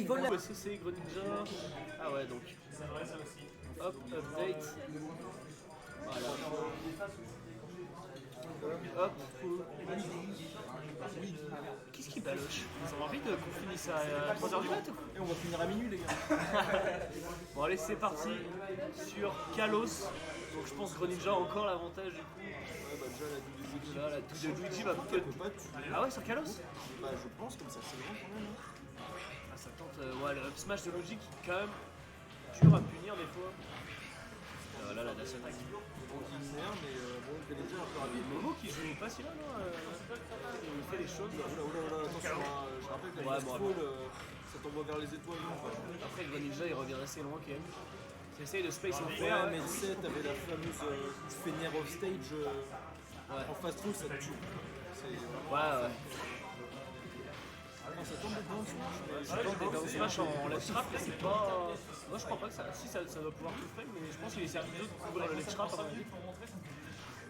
Ils volent la... CC, Greninja. Ah ouais, donc. Hop, update. Voilà. Hop. Qu'est-ce qui baloche? Ils ont envie qu'on finisse à 3h du mat ou quoi? Et on va finir à minuit, les gars. Bon, allez, c'est parti sur Kalos. Donc, je pense Greninja a encore l'avantage du coup. Ouais, bah déjà, la double des équipes. Là, la touche de Luigi va peut-être. peut pas tuer. Ah ouais, sur Kalos? Bah, je pense, comme ça, c'est grand quand même. Ah, ça tente. Ouais, le up smash de Luigi qui est quand même dur à punir des fois. Là, la dash attack. Donc, il m'énerve, mais bon, Greninja un peu rapide. Momo qui joue pas si mal, non il fait les choses. Oula, attention, hein, je rappelle que la Ouais, bon, fall, ça t'envoie vers les étoiles. Après, Greninja il revient assez loin quand même. J'essaye de space en Ouais, fer. mais tu sais, t'avais la fameuse Fenrir off stage en fast through, ça te tue. C'est vraiment. Ouais. Ah, ça tombe dedans, Ça tombe des down smash en left trap, mais c'est pas. Moi je crois pas que ça. Si ça doit pouvoir tout frame, mais je pense qu'il est servi de couvrir le left trap à mon avis.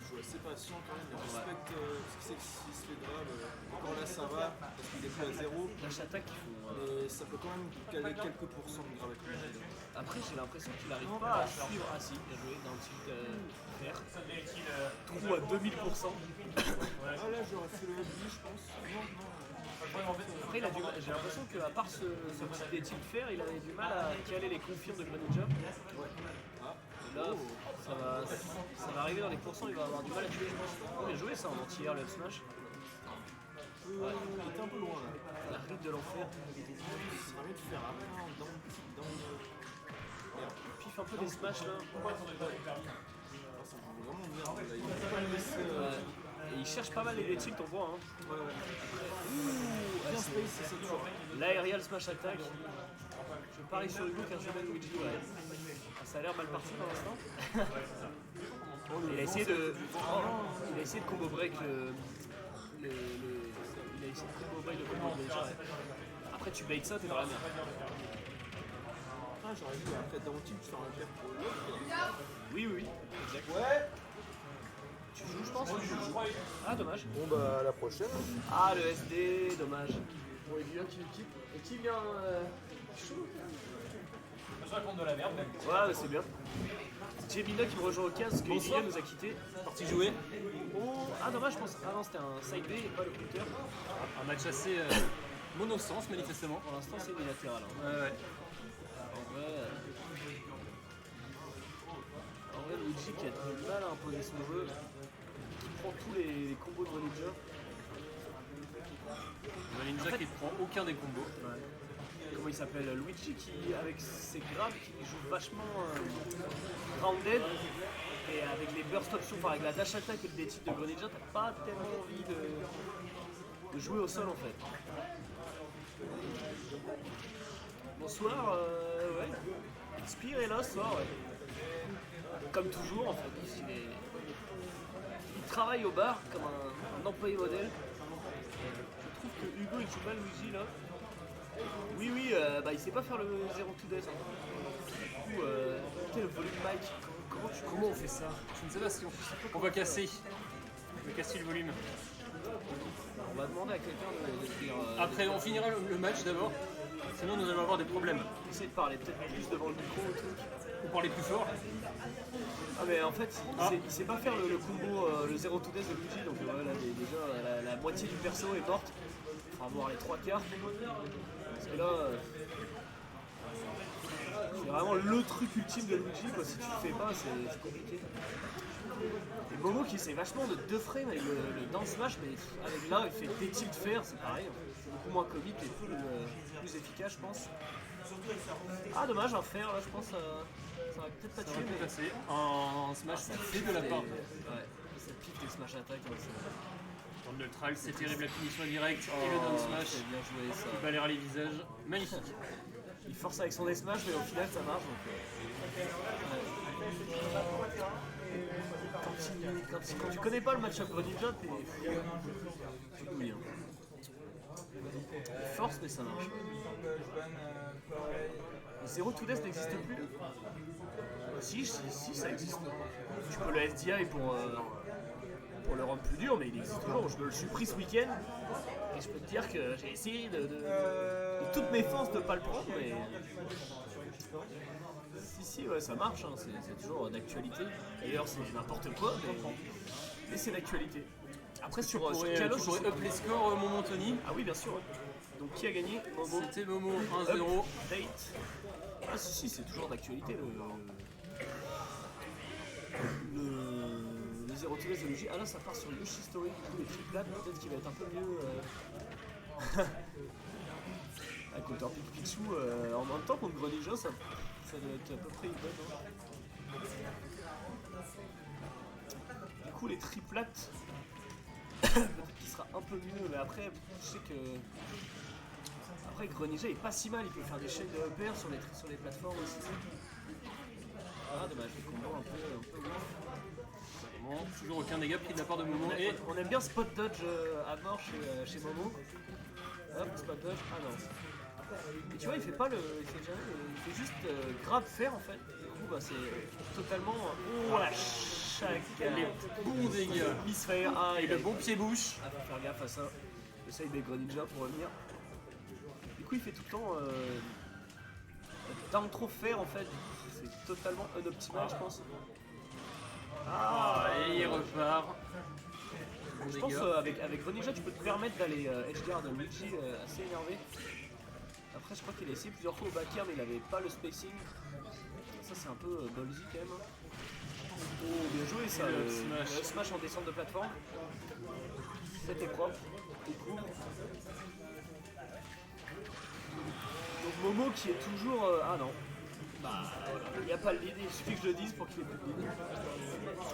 Je suis assez patient quand même, il respecte ce qui c'est que s'il se fait grave. Encore là, ça va, parce qu'il est plus à zéro. Dash attack, il faut. Mais ça peut quand même caler quelques pourcents de grave avec lui. Après, j'ai l'impression qu'il n'arrive pas à suivre. Ah si, bien joué dans le tilt vert. Trou à 2000%. Ah là, j'aurais fait le LB, je pense. Non. Après, il a du mal. J'ai l'impression qu'à part ce petit des tilt fer, il avait du mal à caler les confirmes de Greninja. Et là, ça va arriver dans les pourcents, il va avoir du mal à tuer, je pense. On bien joué ça en anti-air, le up smash. Il était un peu loin là. La ride de l'enfer. Ça serait mieux de faire un dans Il piffe un peu des smash là. ça me fait vraiment merde là. Il faut pas le laisser. Et il cherche pas mal les tilts, on voit. Hein. Bien space, c'est ça toujours. L'aérial smash attack. Je parie sur Hugo qu'un chemin Luigi, ouais. Ah, ça a l'air mal parti pour l'instant. Il a essayé de combo break il a essayé de combo break le combo déjà. Ouais. Après tu bait ça, t'es dans la merde. Ah, j'aurais dû après dans mon team faire un pierre pour l'autre. Oui, exact. Ouais. Tu joues, je pense. Ah, dommage. Bon bah à la prochaine. Ah, le SD, dommage. Bon, Elia qui quitte. Et qui vient chaud. Je raconte de la merde, mec. Ouais, c'est bien. Jemina qui me rejoint au casque, que Elia nous a quitté. Parti jouer. Oh, ah, dommage, je pense. Ah non, c'était un side B et pas le counter. Un match assez monosens, manifestement. Pour l'instant, c'est unilatéral. Hein. Ouais. En vrai, Luigi qui a du mal à imposer son jeu, qui prend tous les combos de Greninja. Greninja qui ne prend aucun des combos. Ouais. Comment il s'appelle? Luigi qui, avec ses grabs, qui joue vachement grounded. Et avec les burst options, enfin avec la dash attack et le détilt de Greninja, t'as pas tellement envie de jouer au sol en fait. Bonsoir, ouais. Spire est là ce soir, ouais. Comme toujours en fait. Il travaille au bar comme un employé modèle. Je trouve que Hugo il joue mal Luigi là. Oui, bah il sait pas faire le 0 to death. Du coup, quel volume mic? Comment on fait ça? Je ne sais pas si on va casser. On va casser le volume. On va demander à quelqu'un de dire. Après, on finira le match d'abord. Sinon, nous allons avoir des problèmes. Essayer de parler peut-être plus devant le micro ou truc. Ou parler plus fort. Ah mais en fait, il sait pas faire le combo, le 0 to death de Luigi, donc là, déjà la moitié du perso est morte. Il faudra voir les 3 quarts. Parce que là, c'est vraiment le truc ultime de Luigi, quoi. Si tu le fais pas, c'est compliqué. Et Momo qui essaie vachement de 2 frames avec le down smash, mais avec là il fait des tilts faire, c'est pareil. C'est beaucoup moins comique et plus efficace, je pense. Ah dommage, un fer là, je pense ça va peut-être pas Ça tuer, va mais passer. En smash, ça fait de la part. Ouais, ça pique des smash attack. Dans le neutral, c'est terrible la punition directe et le down smash. C'est bien joué ça. Il balaiera les visages. Magnifique. Il force avec son smash, mais au final ça marche. Quand tu connais pas le match-up Greninja, t'es douille. Il force, mais ça marche. Le 0 to death n'existe plus. Si, ça existe. Tu peux le SDI pour le rendre plus dur, mais il existe toujours. Je me le suis pris ce week-end. Et je peux te dire que j'ai essayé de toutes mes forces de pas le prendre, mais. Si, ouais, ça marche, hein, c'est toujours d'actualité. D'ailleurs, c'est n'importe quoi, mais c'est d'actualité. Après, sur Call of, tu pourrais up les scores, Momo Anthony. Ah oui, bien sûr. Ouais. Donc, qui a gagné? Momo. C'était Momo 1-0. Date. Ah, si, c'est toujours d'actualité le 0-13 de Luigi. Ah là, ça part sur Yoshi Story, du coup, les triplades, peut-être qu'il va être un peu mieux. Avec Counter Pikachu en même temps contre Greninja, ça doit être à peu près une bonne. Hein. Du coup, les triplates, peut-être qu'il sera un peu mieux, mais après, je sais que. Après, Greninja est pas si mal, il peut faire des chaînes de EPR sur les plateformes aussi. Ah, dommage, les combos un peu ouf. Bon, toujours aucun dégât pris de la part de Momo. Et On aime bien spot dodge à mort chez Momo. Hop, spot dodge, ah non. Et tu vois, il fait pas il fait juste grave faire en fait. Du coup, bah, c'est totalement. Oh la chaque. les bons dégâts. Misfire. Ah, Et le bon pied-bouche. Ah, faut faire gaffe à ça. J'essaye des Greninja pour revenir. Du coup, il fait tout le temps. Down trop faire en fait. C'est totalement unoptimal, je pense. Ah, et il repart. Bon Je pense dégâts. avec Greninja, tu peux te permettre d'aller edgeguard Luigi assez énervé. Après, je crois qu'il a essayé plusieurs fois au back air, mais il avait pas le spacing. Ça, c'est un peu ballsy quand même. Oh, bien joué ça, le le smash en descente de plateforme. C'était propre, il couvre. Donc Momo qui est toujours. Ah non. Bah, il n'y a pas le lead, il suffit que je le dise pour qu'il ait plus de lead.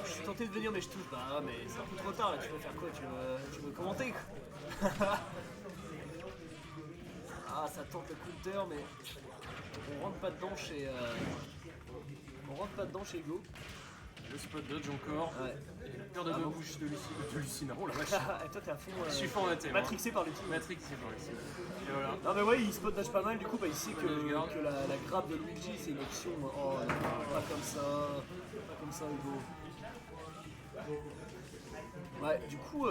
Je suis tenté de venir, mais je touche. Bah, mais c'est un peu trop tard là, tu veux faire quoi? Tu veux commenter quoi? Ah, ça tente le counter, mais on rentre pas dedans chez. On rentre pas dedans chez Go. Le spot dodge encore. Ouais. Et la peur de bouche de Lucina. Oh la vache. Et toi, t'es à fond. Je suis formaté. Matrixé par le team. Matrix, c'est pour Lucina. Et voilà. Non, mais ouais, il spot dash pas mal, du coup, bah, il sait que Regarde. la grappe de Luigi, c'est une option. Oh, non, pas comme ça. Pas comme ça, Hugo. Ouais, du coup,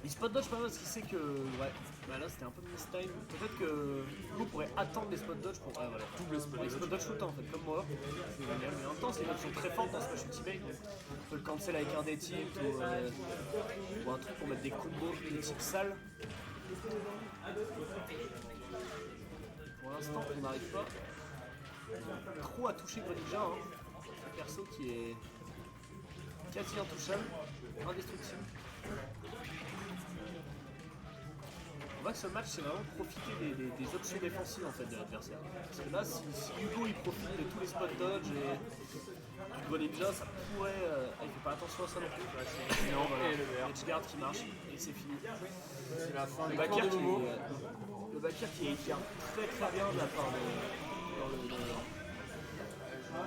il spot dodge pas mal parce qu'il sait que. Ouais, bah là c'était un peu de mistime. Peut-être que Hugo pourrait attendre les spot dodge pour. Ah voilà, Double spot il spot dodge tout le temps en fait, comme moi. C'est génial, mais en même temps, c'est une option très forte dans Smash Ultimate. Donc, on peut le cancel avec un des tilt ou un truc pour mettre des combos de type sale. Pour l'instant, on n'arrive pas trop à toucher Greninja. Hein. Un perso qui est quasi intouchable, indestructible. On voit que ce match, c'est vraiment profiter des options défensives en fait, de l'adversaire. Parce que là, si Hugo il profite de tous les spot dodge et du Greninja, ça pourrait. Il fait pas attention à ça non plus. Non, voilà. Edgeguard qui marche et c'est fini. C'est la fin Le du backer tour de Momo. le backer qui vient très très bien de la part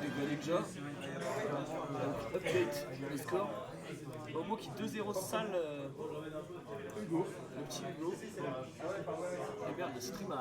de Greninja. Donc, update le score. Momo qui 2-0 sale Hugo. Le petit Hugo. Et merde, le stream a